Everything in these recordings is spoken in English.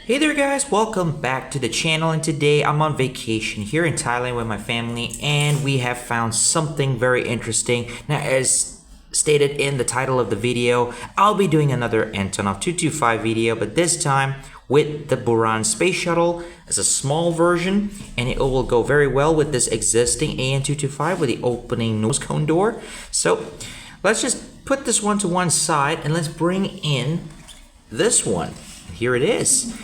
Hey there guys, welcome back to the channel, and today I'm on vacation here in Thailand with my family and we have found something very interesting. Now, as stated in the title of the video, I'll be doing another AN-225 video, but this time with the Buran Space Shuttle as a small version, and it will go very well with this existing AN-225 with the opening nose cone door. So let's just put this one to one side and let's bring in this one. Here it is.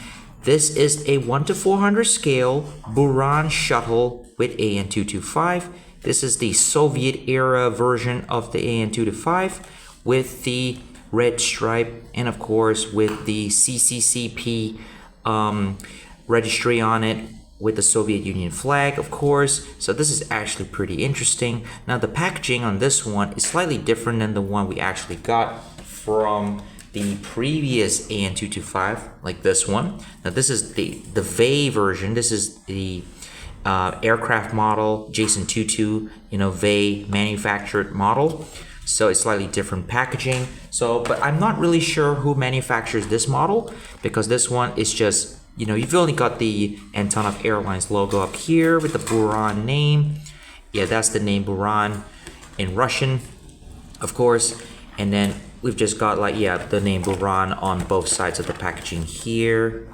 This is a 1:400 scale Buran Shuttle with AN-225. This is the Soviet era version of the AN-225 with the red stripe and of course with the CCCP registry on it with the Soviet Union flag, of course. So this is actually pretty interesting. Now the packaging on this one is slightly different than the one we actually got from the previous AN-225, like this one. Now this is the VAY version. This is the aircraft model, Jason 22, VAY manufactured model. So it's slightly different packaging. But I'm not really sure who manufactures this model, because this one is just, you've only got the Antonov Airlines logo up here with the Buran name. Yeah, that's the name Buran in Russian, of course. And then we've just got the name Buran on both sides of the packaging here.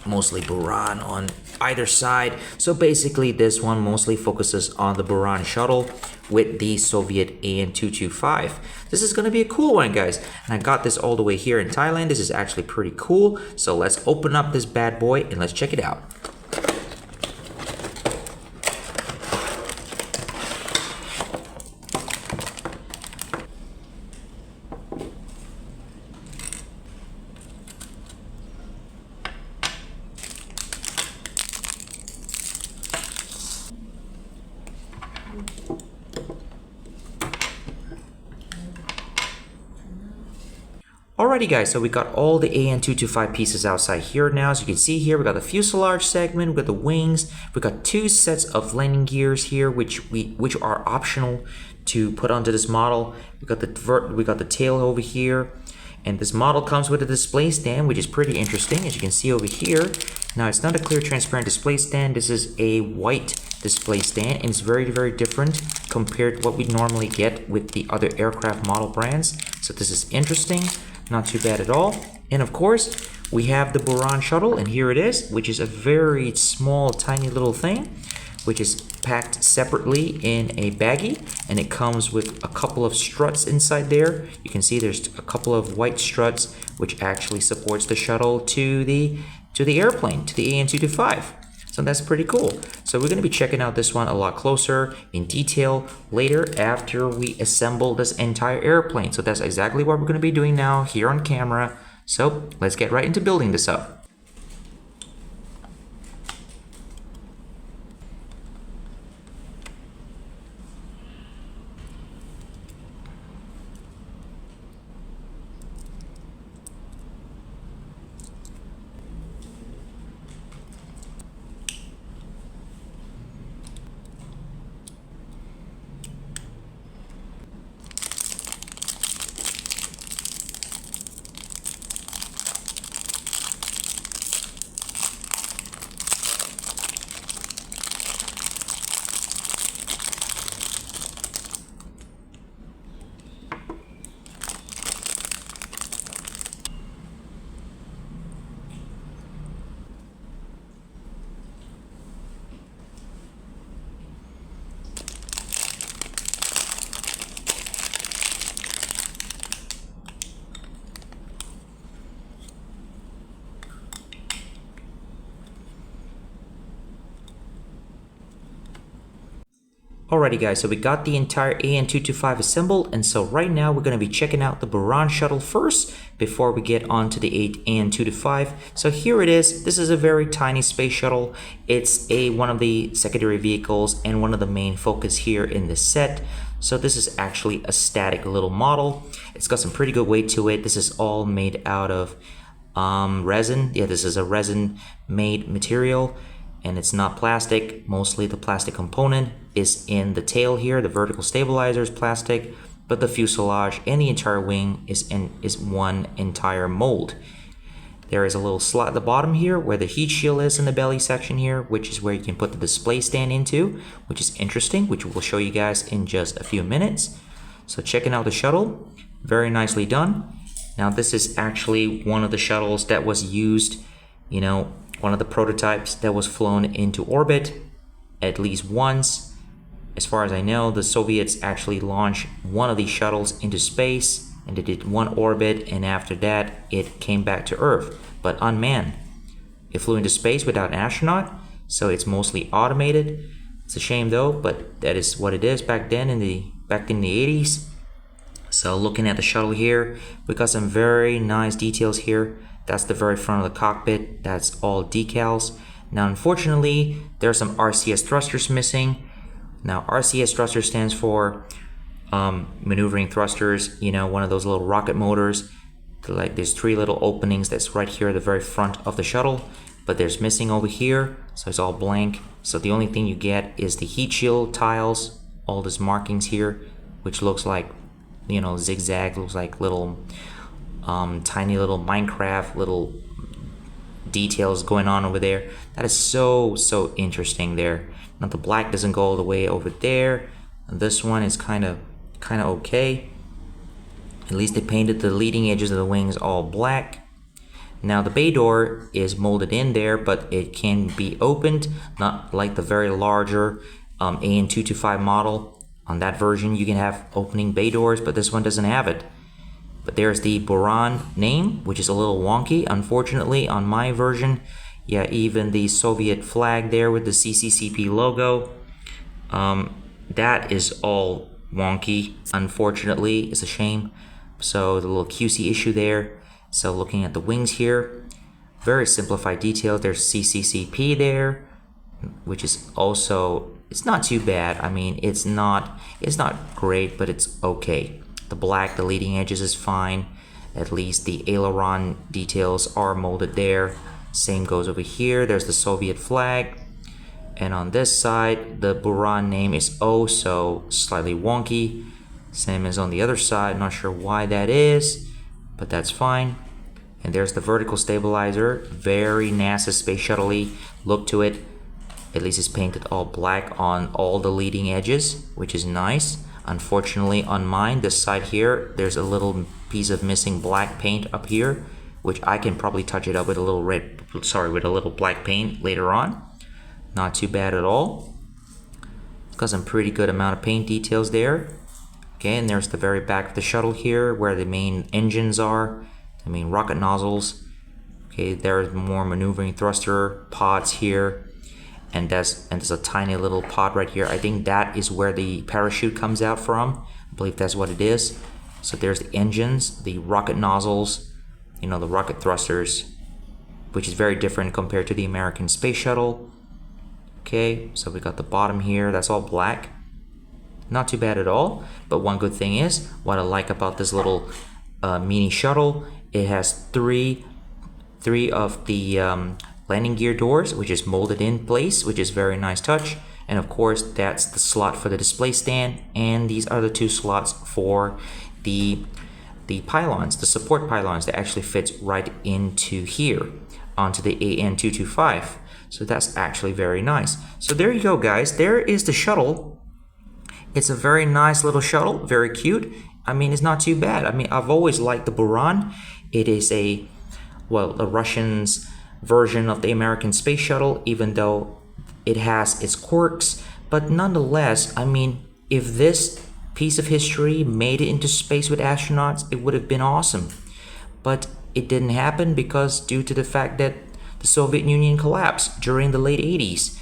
Mostly Buran on either side. So basically this one mostly focuses on the Buran Shuttle with the Soviet AN-225. This is going to be a cool one, guys. And I got this all the way here in Thailand. This is actually pretty cool. So let's open up this bad boy and let's check it out. Alrighty guys, so we got all the AN-225 pieces outside here now. As you can see here, we got the fuselage segment, we got the wings, we got two sets of landing gears here, which are optional to put onto this model. We got the tail over here, and this model comes with a display stand, which is pretty interesting, as you can see over here. Now it's not a clear transparent display stand. This is a white display stand, and it's very, very different compared to what we normally get with the other aircraft model brands. So this is interesting. Not too bad at all. And of course, we have the Buran Shuttle, and here it is, which is a very small, tiny little thing, which is packed separately in a baggie, and it comes with a couple of struts inside there. You can see there's a couple of white struts, which actually supports the shuttle to the airplane, to the AN-225. So that's pretty cool. So we're going to be checking out this one a lot closer in detail later after we assemble this entire airplane. So that's exactly what we're going to be doing now here on camera. So let's get right into building this up. Alrighty guys, so we got the entire AN-225 assembled, and so right now we're going to be checking out the Buran Shuttle first before we get on to the AN-225. So here it is. This is a very tiny space shuttle. It's one of the secondary vehicles and one of the main focus here in this set. So this is actually a static little model. It's got some pretty good weight to it. This is all made out of resin. Yeah, this is a resin made material. And it's not plastic. Mostly the plastic component is in the tail here. The vertical stabilizer is plastic, but the fuselage and the entire wing is one entire mold. There is a little slot at the bottom here where the heat shield is in the belly section here, which is where you can put the display stand into, which is interesting, which we'll show you guys in just a few minutes. So checking out the shuttle, very nicely done. Now this is actually one of the shuttles that was used, you know, one of the prototypes that was flown into orbit at least once. As far as I know, the Soviets actually launched one of these shuttles into space, and they did one orbit, and after that it came back to Earth, but unmanned. It flew into space without an astronaut, so it's mostly automated. It's a shame though, but that is what it is back then in the 80s. So looking at the shuttle here, we got some very nice details here. That's the very front of the cockpit. That's all decals. Now unfortunately, there are some RCS thrusters missing. Now RCS thruster stands for maneuvering thrusters, you know, one of those little rocket motors. Like there's 3 little openings that's right here at the very front of the shuttle, but there's missing over here, so it's all blank. So the only thing you get is the heat shield tiles, all these markings here, which looks like, you know, zigzag, looks like little tiny little Minecraft little details going on over there. That is so interesting there. Now the black doesn't go all the way over there. And this one is kind of okay. At least they painted the leading edges of the wings all black. Now the bay door is molded in there, but it can be opened, not like the very larger AN-225 model. On that version you can have opening bay doors, but this one doesn't have it. But there's the Buran name, which is a little wonky. Unfortunately, on my version, yeah, even the Soviet flag there with the CCCP logo, that is all wonky. Unfortunately, it's a shame. So the little QC issue there. So looking at the wings here, very simplified details. There's CCCP there, which is also, it's not too bad. I mean, it's not great, but it's okay. The black, the leading edges is fine. At least the aileron details are molded there. Same goes over here. There's the Soviet flag. And on this side, the Buran name is so slightly wonky. Same as on the other side. Not sure why that is, but that's fine. And there's the vertical stabilizer. Very NASA Space Shuttle-y look to it. At least it's painted all black on all the leading edges, which is nice. Unfortunately, on mine, this side here, there's a little piece of missing black paint up here, which I can probably touch it up with a little with a little black paint later on. Not too bad at all. Got some pretty good amount of paint details there. Okay, and there's the very back of the shuttle here, where the main engines are, the main rocket nozzles. Okay, there's more maneuvering thruster pods here. And there's a tiny little pod right here. I think that is where the parachute comes out from. I believe that's what it is. So there's the engines, the rocket nozzles, you know, the rocket thrusters, which is very different compared to the American Space Shuttle. Okay, so we got the bottom here, that's all black. Not too bad at all, but one good thing is, what I like about this little mini shuttle, it has three of the landing gear doors, which is molded in place, which is very nice touch. And of course, that's the slot for the display stand, and these are the 2 slots for the pylons, the support pylons that actually fits right into here onto the AN-225. So that's actually very nice. So there you go, guys. There is the shuttle. It's a very nice little shuttle, very cute. I mean, it's not too bad. I mean, I've always liked the Buran. It is the Russians' version of the American Space Shuttle, even though it has its quirks. But nonetheless, I mean, if this piece of history made it into space with astronauts, it would have been awesome. But it didn't happen because due to the fact that the Soviet Union collapsed during the late 80s,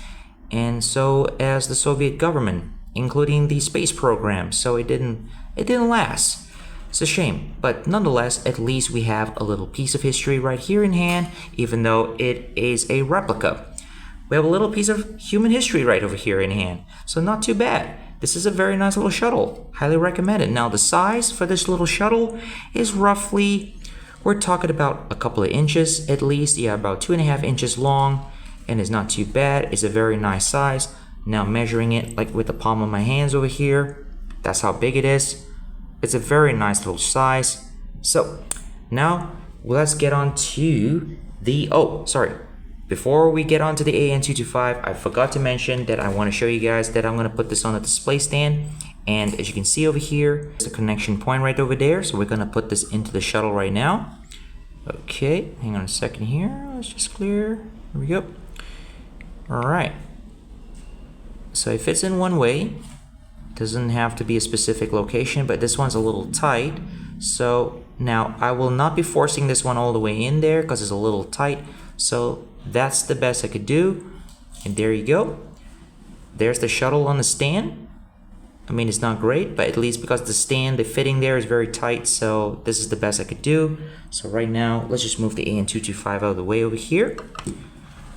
and so as the Soviet government, including the space program, so it didn't last. It's a shame, but nonetheless, at least we have a little piece of history right here in hand, even though it is a replica. We have a little piece of human history right over here in hand, so not too bad. This is a very nice little shuttle. Highly recommend it. Now the size for this little shuttle is roughly, we're talking about a couple of inches at least. Yeah, about 2.5 inches long, and it's not too bad. It's a very nice size. Now measuring it like with the palm of my hands over here, that's how big it is. It's a very nice little size. So now let's get on to the, oh, sorry. Before we get on to the AN-225, I forgot to mention that I want to show you guys that I'm going to put this on a display stand. And as you can see over here, there's a connection point right over there. So we're going to put this into the shuttle right now. Okay, hang on a second here. Let's just clear. Here we go. All right. So it fits in one way. Doesn't have to be a specific location, but this one's a little tight. So now I will not be forcing this one all the way in there because it's a little tight. So that's the best I could do. And there you go. There's the shuttle on the stand. I mean, it's not great, but at least because the stand, the fitting there is very tight. So this is the best I could do. So right now, let's just move the AN-225 out of the way over here.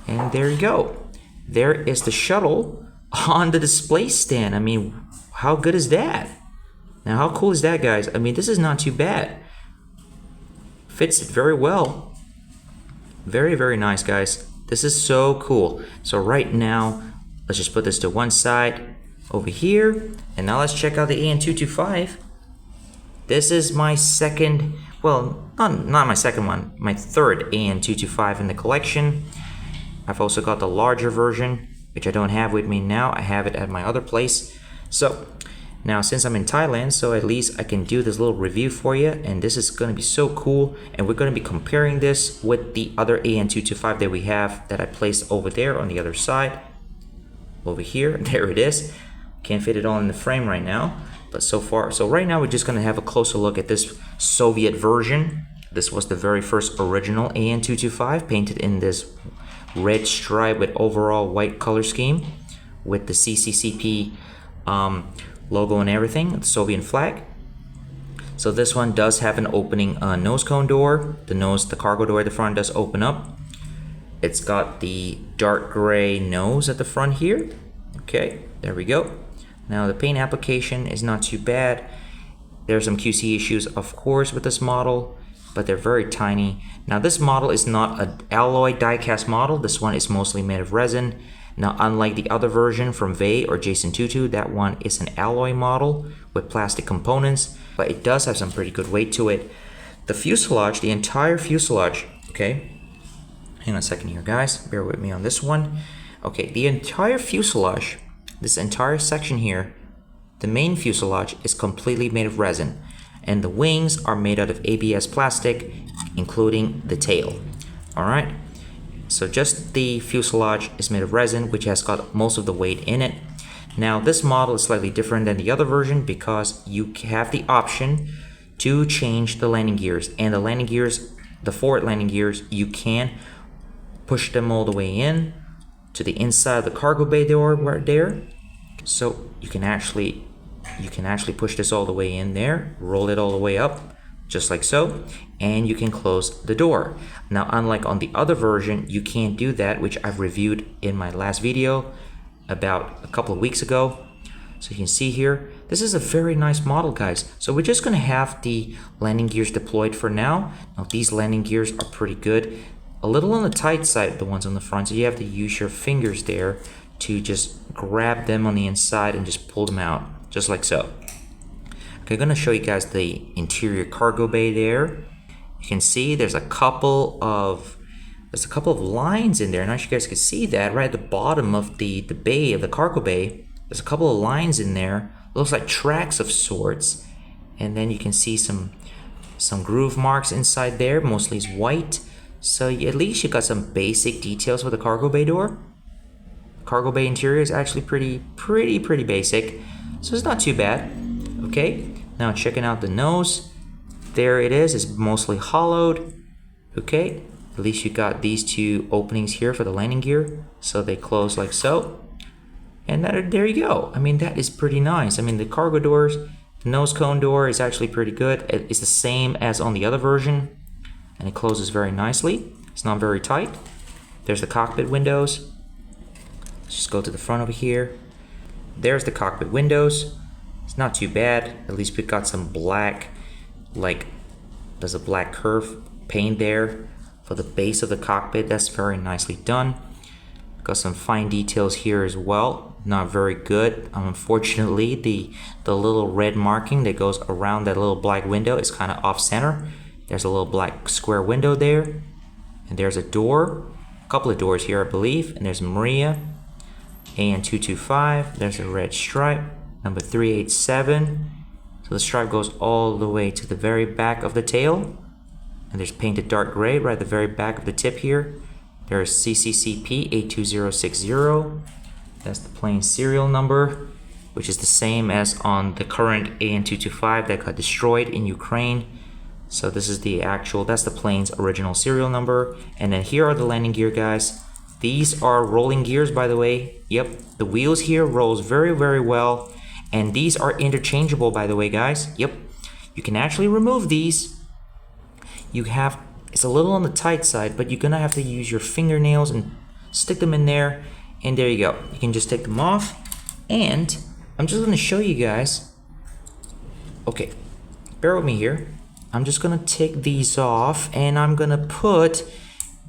And there you go. There is the shuttle on the display stand. I mean, how good is that? Now, how cool is that, guys? I mean, this is not too bad. Fits it very well. Very, very nice, guys. This is so cool. So right now, let's just put this to one side over here. And now let's check out the AN-225. This is my second, well, not my second one, my third AN-225 in the collection. I've also got the larger version, which I don't have with me now. I have it at my other place. So now since I'm in Thailand, so at least I can do this little review for you, and this is going to be so cool. And we're going to be comparing this with the other AN-225 that we have that I placed over there on the other side. Over here, there it is. Can't fit it all in the frame right now, but so right now we're just going to have a closer look at this Soviet version. This was the very first original AN-225, painted in this red stripe with overall white color scheme with the CCCP logo and everything, the Soviet flag. So this one does have an opening nose cone door. The cargo door at the front does open up. It's got the dark gray nose at the front here. Okay, there we go. Now the paint application is not too bad. There's some QC issues, of course, with this model, but they're very tiny. Now this model is not an alloy die-cast model. This one is mostly made of resin. Now, unlike the other version from Vey or Jason Tutu, that one is an alloy model with plastic components, but it does have some pretty good weight to it. The fuselage, the entire fuselage, okay, hang on a second here, guys, bear with me on this one. Okay, the entire fuselage, this entire section here, the main fuselage is completely made of resin, and the wings are made out of ABS plastic, including the tail. All right. So just the fuselage is made of resin, which has got most of the weight in it. Now this model is slightly different than the other version because you have the option to change the landing gears. And the landing gears, the forward landing gears, you can push them all the way in to the inside of the cargo bay door right there. So you can actually push this all the way in there, roll it all the way up, just like so, and you can close the door. Now, unlike on the other version, you can't do that, which I've reviewed in my last video about a couple of weeks ago. So you can see here, this is a very nice model, guys. So we're just gonna have the landing gears deployed for now. Now these landing gears are pretty good. A little on the tight side, the ones on the front, so you have to use your fingers there to just grab them on the inside and just pull them out, just like so. Okay, I'm gonna show you guys the interior cargo bay there. You can see there's a couple of lines in there. Not sure you guys can see that right at the bottom of the bay, of the cargo bay. There's a couple of lines in there. Looks like tracks of sorts. And then you can see some groove marks inside there. Mostly it's white. So at least you got some basic details for the cargo bay door. Cargo bay interior is actually pretty basic. So it's not too bad. Okay, now checking out the nose. There it is. It's mostly hollowed. Okay, at least you got these two openings here for the landing gear, so they close like so. And there you go. I mean, that is pretty nice. I mean, the cargo doors, the nose cone door is actually pretty good. It's the same as on the other version, and it closes very nicely. It's not very tight. There's the cockpit windows. Let's just go to the front over here. There's the cockpit windows. It's not too bad. At least we've got some black, like there's a black curve paint there for the base of the cockpit. That's very nicely done. Got some fine details here as well. Not very good. Unfortunately, the little red marking that goes around that little black window is kind of off center. There's a little black square window there, and there's a door, a couple of doors here I believe, and there's Maria, AN-225, there's a red stripe, number 387, so the stripe goes all the way to the very back of the tail, and there's painted dark gray right at the very back of the tip here. There's CCCP 82060, that's the plane serial number, which is the same as on the current AN-225 that got destroyed in Ukraine. So this is the actual, that's the plane's original serial number. And then here are the landing gear, guys. These are rolling gears, by the way. Yep, the wheels here rolls very, very well. And these are interchangeable, by the way, guys. Yep, you can actually remove these. You have, it's a little on the tight side, but you're gonna have to use your fingernails and stick them in there. And there you go. You can just take them off. And I'm just gonna show you guys. Okay, bear with me here. I'm just gonna take these off and I'm gonna put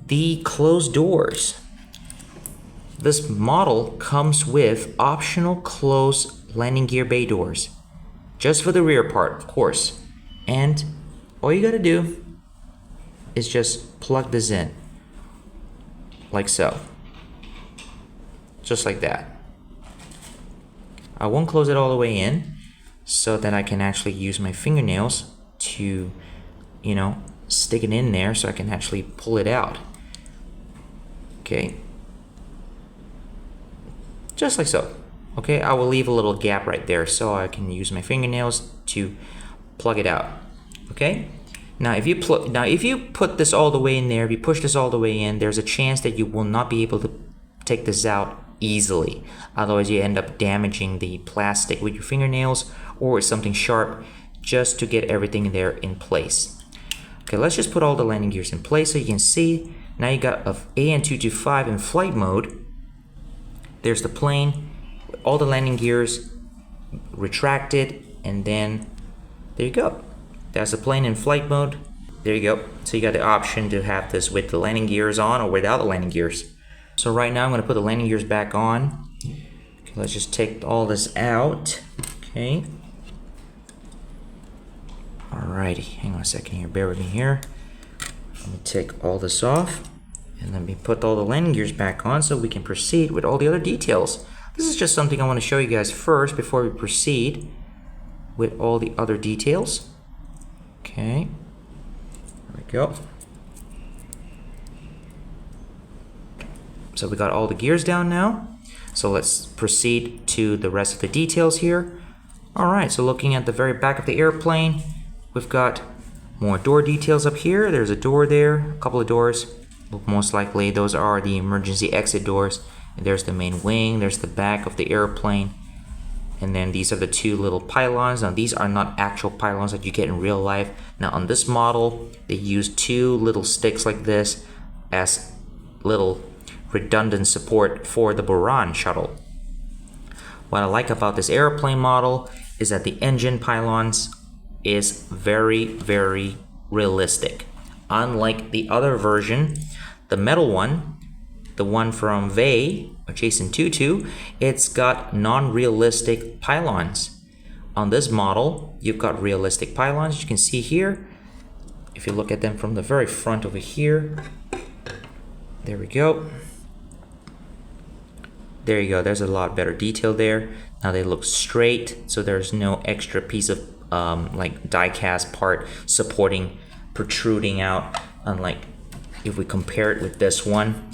the closed doors. This model comes with optional closed landing gear bay doors, just for the rear part, of course. And all you gotta do is just plug this in, like so. Just like that. I won't close it all the way in so that I can actually use my fingernails to, you know, stick it in there so I can actually pull it out. Okay. Just like so. Okay, I will leave a little gap right there so I can use my fingernails to plug it out. Okay? Now if you put this all the way in there, if you push this all the way in, there's a chance that you will not be able to take this out easily. Otherwise you end up damaging the plastic with your fingernails or with something sharp just to get everything there in place. Okay, let's just put all the landing gears in place so you can see. Now you got a AN-225 in flight mode. There's the plane, all the landing gears retracted, and then there you go. That's the plane in flight mode. There you go. So you got the option to have this with the landing gears on or without the landing gears. So right now I'm going to put the landing gears back on. Okay, let's just take all this out. Okay. Alrighty, hang on a second here, bear with me here. Let me take all this off and let me put all the landing gears back on so we can proceed with all the other details. This is just something I want to show you guys first before we proceed with all the other details. Okay, there we go. So we got all the gears down now. So let's proceed to the rest of the details here. Alright, so looking at the very back of the airplane, we've got more door details up here. There's a door there, a couple of doors. Most likely those are the emergency exit doors. And there's the main wing, there's the back of the airplane. And then these are the two little pylons. Now these are not actual pylons that you get in real life. Now on this model, they use two little sticks like this as little redundant support for the Buran Shuttle. What I like about this airplane model is that the engine pylons is very, very realistic. Unlike the other version, the metal one, the one from Vey or Jason Tutu, it's got non-realistic pylons. On this model, you've got realistic pylons. You can see here, if you look at them from the very front over here, there we go. There you go, there's a lot better detail there. Now they look straight, so there's no extra piece of like die-cast part supporting, protruding out, unlike if we compare it with this one.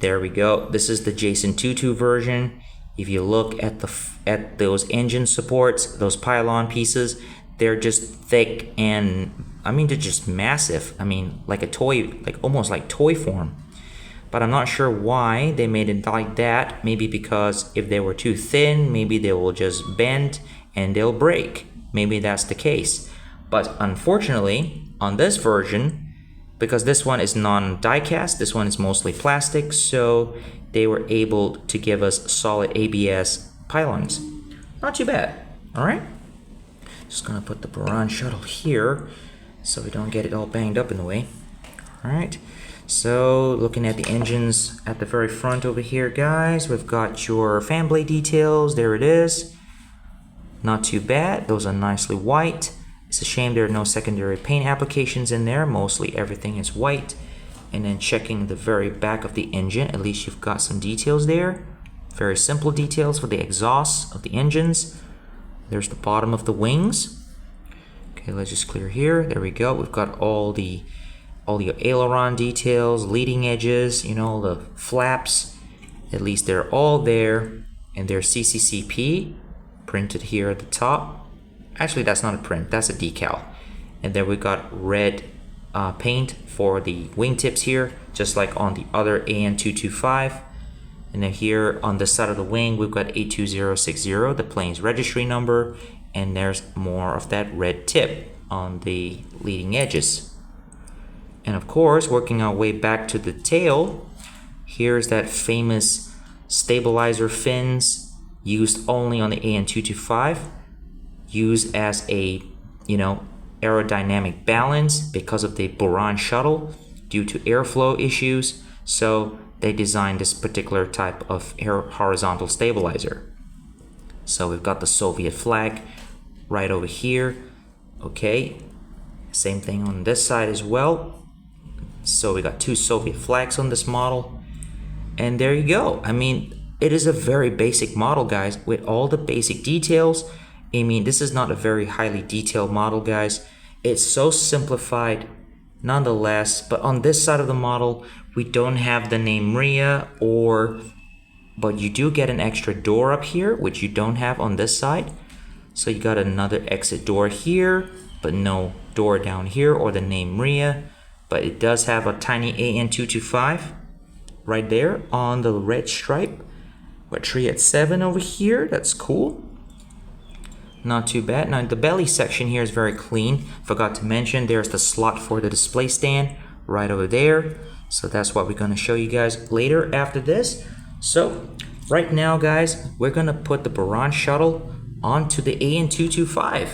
There we go, this is the Jason Tutu version. If you look at those engine supports, those pylon pieces, they're just thick and, I mean, they're just massive. I mean, like a toy, like almost like toy form. But I'm not sure why they made it like that. Maybe because if they were too thin, maybe they will just bend and they'll break. Maybe that's the case. But unfortunately, on this version, because this one is non-die-cast, this one is mostly plastic, so they were able to give us solid ABS pylons. Not too bad, all right? Just gonna put the Buran Shuttle here so we don't get it all banged up in the way. All right. So looking at the engines at the very front over here, guys, we've got your fan blade details. There it is. Not too bad. Those are nicely white. It's a shame there are no secondary paint applications in there. Mostly everything is white. And then checking the very back of the engine, at least you've got some details there. Very simple details for the exhaust of the engines. There's the bottom of the wings. Okay, let's just clear here. There we go. We've got all the aileron details, leading edges, you know, the flaps. At least they're all there, and they're CCCP printed here at the top. Actually, that's not a print, that's a decal. And then we got red paint for the wingtips here, just like on the other AN-225. And then here on this side of the wing, we've got 82060, the plane's registry number, and there's more of that red tip on the leading edges. And of course, working our way back to the tail, here's that famous stabilizer fins used only on the AN-225, used as a, you know, aerodynamic balance because of the Buran Shuttle due to airflow issues. So they designed this particular type of horizontal stabilizer. So we've got the Soviet flag right over here. Okay, same thing on this side as well. So we got two Soviet flags on this model. And there you go. I mean, it is a very basic model, guys, with all the basic details. I mean, this is not a very highly detailed model, guys. It's so simplified nonetheless, but on this side of the model, we don't have the name Maria, but you do get an extra door up here, which you don't have on this side. So you got another exit door here, but no door down here or the name Maria. But it does have a tiny AN-225 right there on the red stripe. What, 3 at 7 over here? That's cool. Not too bad. Now the belly section here is very clean. Forgot to mention there's the slot for the display stand right over there. So that's what we're going to show you guys later after this. So right now, guys, we're going to put the Buran Shuttle onto the AN-225.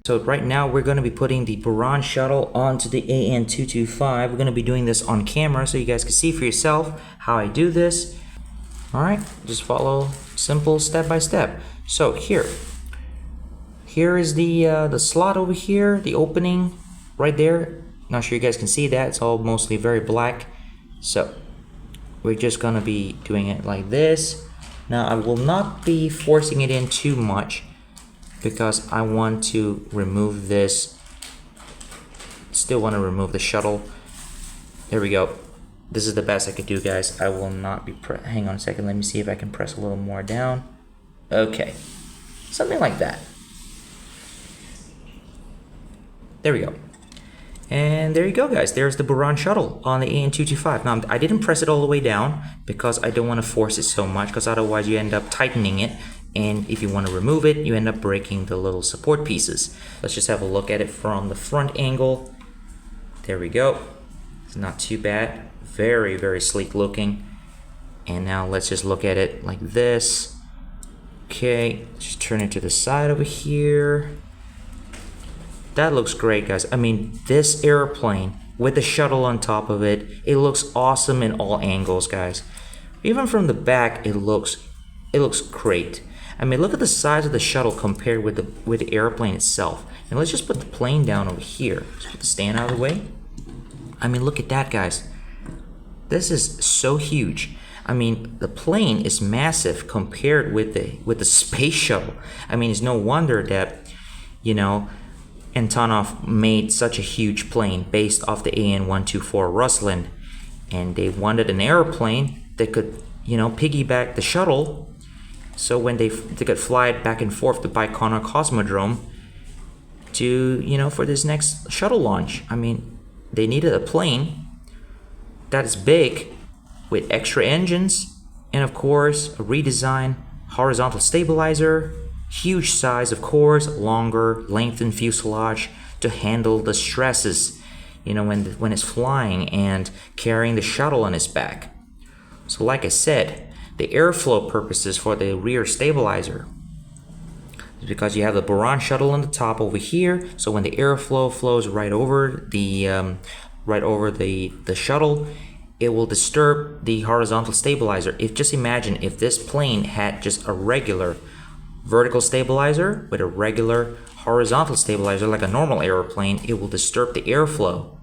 So right now we're going to be putting the Buran Shuttle onto the AN-225. We're going to be doing this on camera so you guys can see for yourself how I do this. All right, just follow simple step by step. So here is the slot over here, the opening right there. Not sure you guys can see that. It's all mostly very black. So we're just gonna be doing it like this. Now I will not be forcing it in too much because I want to remove this. Still want to remove the shuttle. There we go. This is the best I could do, guys. I will not be hang on a second. Let me see if I can press a little more down. Okay, something like that. There we go. And there you go, guys. There's the Buran Shuttle on the AN-225. Now, I didn't press it all the way down because I don't want to force it so much, because otherwise you end up tightening it. And if you want to remove it, you end up breaking the little support pieces. Let's just have a look at it from the front angle. There we go. It's not too bad. Very, very sleek looking. And now let's just look at it like this. Okay, just turn it to the side over here. That looks great, guys. I mean, this airplane with the shuttle on top of it, it looks awesome in all angles, guys. Even from the back, it looks great. I mean, look at the size of the shuttle compared with the airplane itself. And let's just put the plane down over here. Just put the stand out of the way. I mean, look at that, guys. This is so huge. I mean, the plane is massive compared with the space shuttle. I mean, it's no wonder that, you know, Antonov made such a huge plane based off the AN-124 Rusland, and they wanted an airplane that could, you know, piggyback the shuttle, so when they could fly it back and forth to Baikonur Cosmodrome to, you know, for this next shuttle launch. I mean, they needed a plane that is big with extra engines and of course a redesigned horizontal stabilizer. Huge size, of course, longer, lengthened fuselage to handle the stresses, you know, when it's flying and carrying the shuttle on its back. So like I said, the airflow purposes for the rear stabilizer is because you have the Buran Shuttle on the top over here. So when the airflow flows right over the shuttle, it will disturb the horizontal stabilizer. Just imagine if this plane had just a regular vertical stabilizer with a regular horizontal stabilizer like a normal airplane, it will disturb the airflow.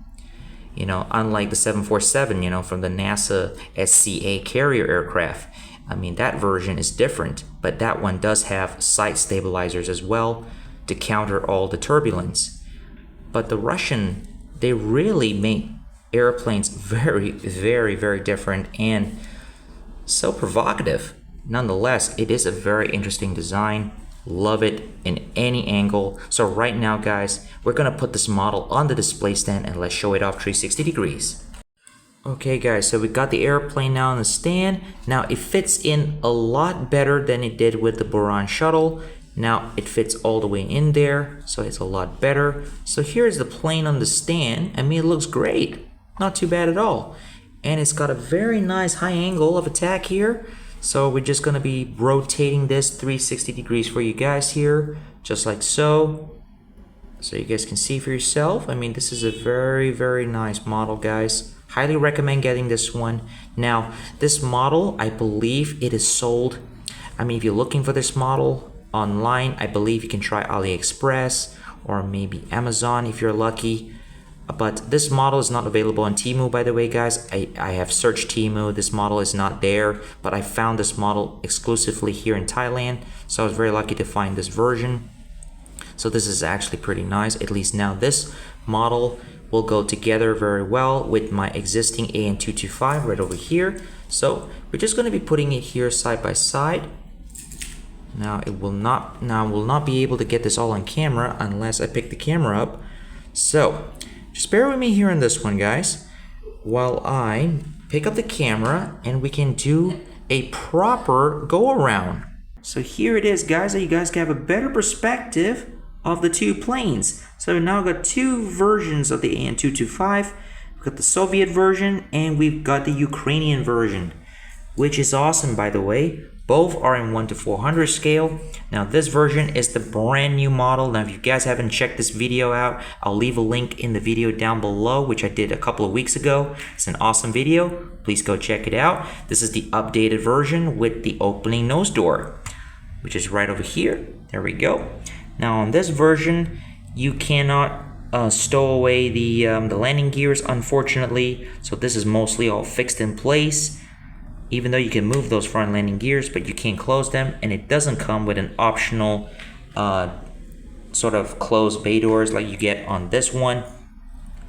You know, unlike the 747, you know, from the NASA SCA carrier aircraft. I mean, that version is different, but that one does have side stabilizers as well to counter all the turbulence. But the Russian, they really make airplanes very, very, very different and so provocative. Nonetheless, it is a very interesting design. Love it in any angle. So right now, guys, we're gonna put this model on the display stand and let's show it off 360 degrees. Okay guys, so we got the airplane now on the stand. Now it fits in a lot better than it did with the Buran Shuttle. Now it fits all the way in there, so it's a lot better. So here's the plane on the stand. I mean, it looks great. Not too bad at all. And it's got a very nice high angle of attack here. So we're just gonna be rotating this 360 degrees for you guys here, just like so. So you guys can see for yourself. I mean, this is a very, very nice model, guys. Highly recommend getting this one. Now, this model, I believe it is sold. I mean, if you're looking for this model online, I believe you can try AliExpress or maybe Amazon if you're lucky. But this model is not available on Temu, by the way, guys. I have searched Temu. This model is not there, but I found this model exclusively here in Thailand. So I was very lucky to find this version. So this is actually pretty nice. At least now this model will go together very well with my existing AN-225 right over here. So we're just going to be putting it here side by side. Now we'll not be able to get this all on camera unless I pick the camera up. So just bear with me here on this one, guys, while I pick up the camera and we can do a proper go around. So here it is, guys, so you guys can have a better perspective of the two planes. So we've now got two versions of the AN-225. We've got the Soviet version and we've got the Ukrainian version, which is awesome, by the way. Both are in 1:400 scale. Now this version is the brand new model. Now if you guys haven't checked this video out, I'll leave a link in the video down below, which I did a couple of weeks ago. It's an awesome video. Please go check it out. This is the updated version with the opening nose door, which is right over here. There we go. Now on this version, you cannot stow away the landing gears, unfortunately. So this is mostly all fixed in place. Even though you can move those front landing gears, but you can't close them, and it doesn't come with an optional sort of closed bay doors like you get on this one.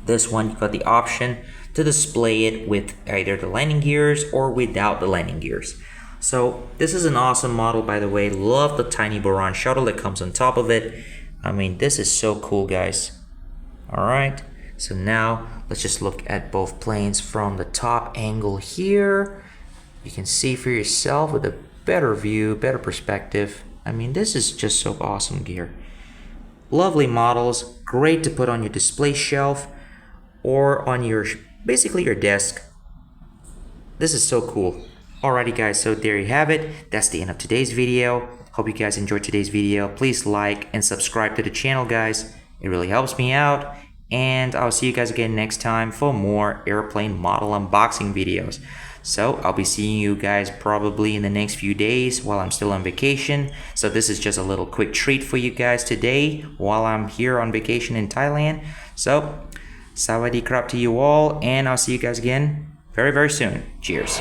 This one, you've got the option to display it with either the landing gears or without the landing gears. So this is an awesome model, by the way. Love the tiny Buran Shuttle that comes on top of it. I mean, this is so cool, guys. All right, so now let's just look at both planes from the top angle here. You can see for yourself with a better view, better perspective. I mean, this is just so awesome gear. Lovely models, great to put on your display shelf or on your, basically your desk. This is so cool. Alrighty guys, so there you have it. That's the end of today's video. Hope you guys enjoyed today's video. Please like and subscribe to the channel, guys. It really helps me out. And I'll see you guys again next time for more airplane model unboxing videos. So I'll be seeing you guys probably in the next few days while I'm still on vacation. So this is just a little quick treat for you guys today while I'm here on vacation in Thailand. So, sawadee krap to you all, and I'll see you guys again very, very soon. Cheers.